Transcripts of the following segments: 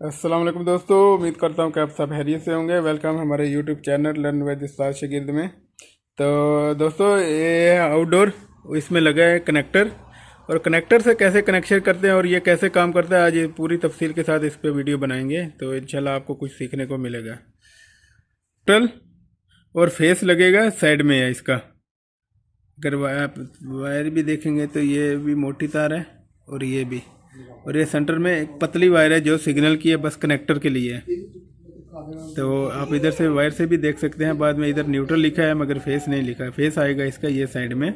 अस्सलाम वालेकुम दोस्तों, उम्मीद करता हूँ कि आप सब खैरियत से होंगे। वेलकम हमारे यूट्यूब चैनल लर्न विद उस्ताद शागिर्द में। तो दोस्तों ये है आउटडोर, इसमें लगा है कनेक्टर, और कनेक्टर से कैसे कनेक्शन करते हैं और ये कैसे काम करता है आज ये पूरी तफसील के साथ इस पर वीडियो बनाएंगे। तो इंशाल्लाह आपको कुछ सीखने को मिलेगा। टल और फेस लगेगा साइड में है इसका। अगर आप वायर भी देखेंगे तो ये भी मोटी तार है और ये भी, और ये सेंटर में एक पतली वायर है जो सिग्नल की है, बस कनेक्टर के लिए है। तो आप इधर से वायर से भी देख सकते हैं। बाद में इधर न्यूट्रल लिखा है मगर फेस नहीं लिखा है, फेस आएगा इसका ये साइड में।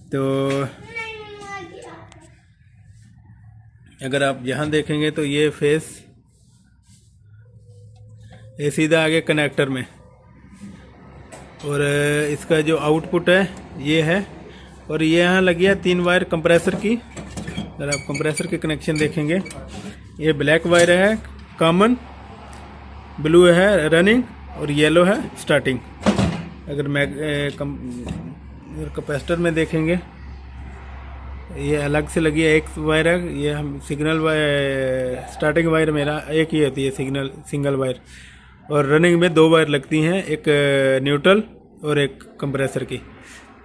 तो अगर आप यहाँ देखेंगे तो ये फेस ये सीधा आगे कनेक्टर में, और इसका जो आउटपुट है ये है, और ये यहाँ लगी है 3 वायर कंप्रेसर की। अगर आप कंप्रेसर के कनेक्शन देखेंगे, ये ब्लैक वायर है कॉमन, ब्लू है रनिंग और येलो है स्टार्टिंग। अगर कैपेसिटर में देखेंगे ये अलग से लगी है, एक वायर है, ये हम सिग्नल वायर, स्टार्टिंग वायर मेरा एक ही होती है सिंगल वायर, और रनिंग में 2 वायर लगती हैं, एक न्यूट्रल और एक कंप्रेसर की।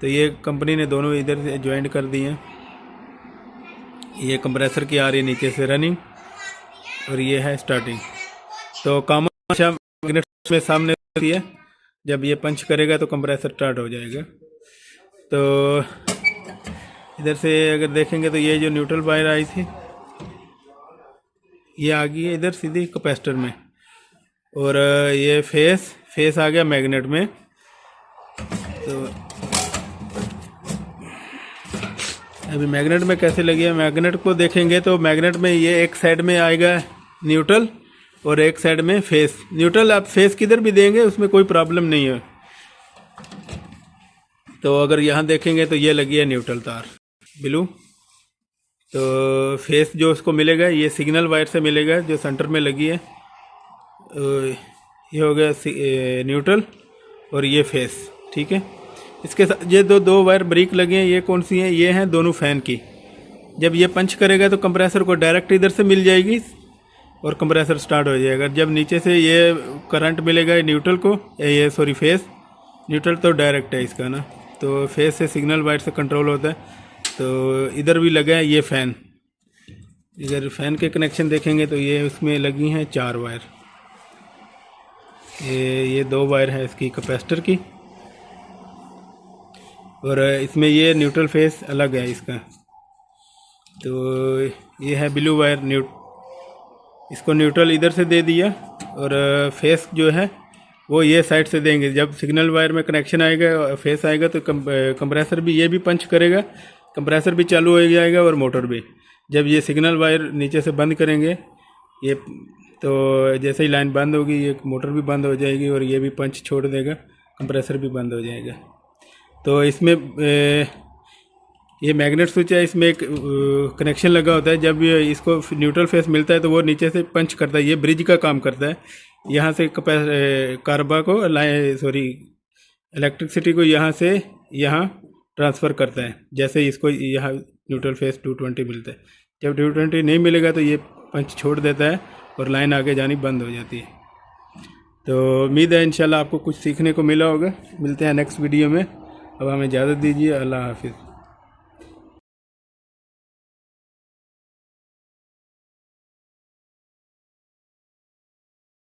तो ये कंपनी ने दोनों इधर से ज्वाइंट कर दी हैं। ये कंप्रेसर की आ रही है नीचे से रनिंग, और ये है स्टार्टिंग। तो कॉमन मैग्नेट में सामने होती है, जब ये पंच करेगा तो कंप्रेसर स्टार्ट हो जाएगा। तो इधर से अगर देखेंगे तो ये जो न्यूट्रल वायर आई थी ये आ गई है इधर सीधी कैपेसिटर में, और ये फेस आ गया मैग्नेट में। तो अभी मैग्नेट में कैसे लगी है, मैग्नेट को देखेंगे तो मैग्नेट में ये एक साइड में आएगा न्यूट्रल और एक साइड में फेस। न्यूट्रल आप फेस किधर भी देंगे उसमें कोई प्रॉब्लम नहीं है। तो अगर यहाँ देखेंगे तो ये लगी है न्यूट्रल तार ब्लू। तो फेस जो उसको मिलेगा ये सिग्नल वायर से मिलेगा जो सेंटर में लगी है। ये हो गया न्यूट्रल और ये फेस, ठीक है। इसके साथ ये दो वायर ब्रिक लगे हैं, ये कौन सी हैं, ये हैं दोनों फ़ैन की। जब ये पंच करेगा तो कंप्रेसर को डायरेक्ट इधर से मिल जाएगी और कंप्रेसर स्टार्ट हो जाएगा। जब नीचे से ये करंट मिलेगा न्यूट्रल को, ये सॉरी फेस, न्यूट्रल तो डायरेक्ट है इसका ना, तो फेस से सिग्नल वायर से कंट्रोल होता है। तो इधर भी लगा है ये फ़ैन। इधर फ़ैन के कनेक्शन देखेंगे तो ये उसमें लगी हैं 4 वायर। ये 2 वायर है इसकी कैपेसिटर की, और इसमें ये न्यूट्रल फेस अलग है इसका। तो ये है ब्लू वायर, इसको न्यूट्रल इधर से दे दिया, और फेस जो है वो ये साइड से देंगे। जब सिग्नल वायर में कनेक्शन आएगा, फेस आएगा, तो कंप्रेसर भी ये भी पंच करेगा, कंप्रेसर भी चालू हो जाएगा और मोटर भी। जब ये सिग्नल वायर नीचे से बंद करेंगे ये, तो जैसे ही लाइन बंद होगी ये मोटर भी बंद हो जाएगी और ये भी पंच छोड़ देगा, कंप्रेसर भी बंद हो जाएगा। तो इसमें ये मैग्नेट स्विच है, इसमें एक कनेक्शन लगा होता है। जब ये इसको न्यूट्रल फेस मिलता है तो वो नीचे से पंच करता है, ये ब्रिज का काम करता है। यहाँ से कार्बा को इलेक्ट्रिसिटी को यहाँ से यहाँ ट्रांसफ़र करता है। जैसे इसको यहाँ न्यूट्रल फेस 220 मिलता है, जब 220 नहीं मिलेगा तो ये पंच छोड़ देता है और लाइन आगे जानी बंद हो जाती है। तो उम्मीद है इंशाल्लाह आपको कुछ सीखने को मिला होगा। मिलते हैं नेक्स्ट वीडियो में। अब हमें इजाज़त दीजिए। अल्लाह हाफिज़।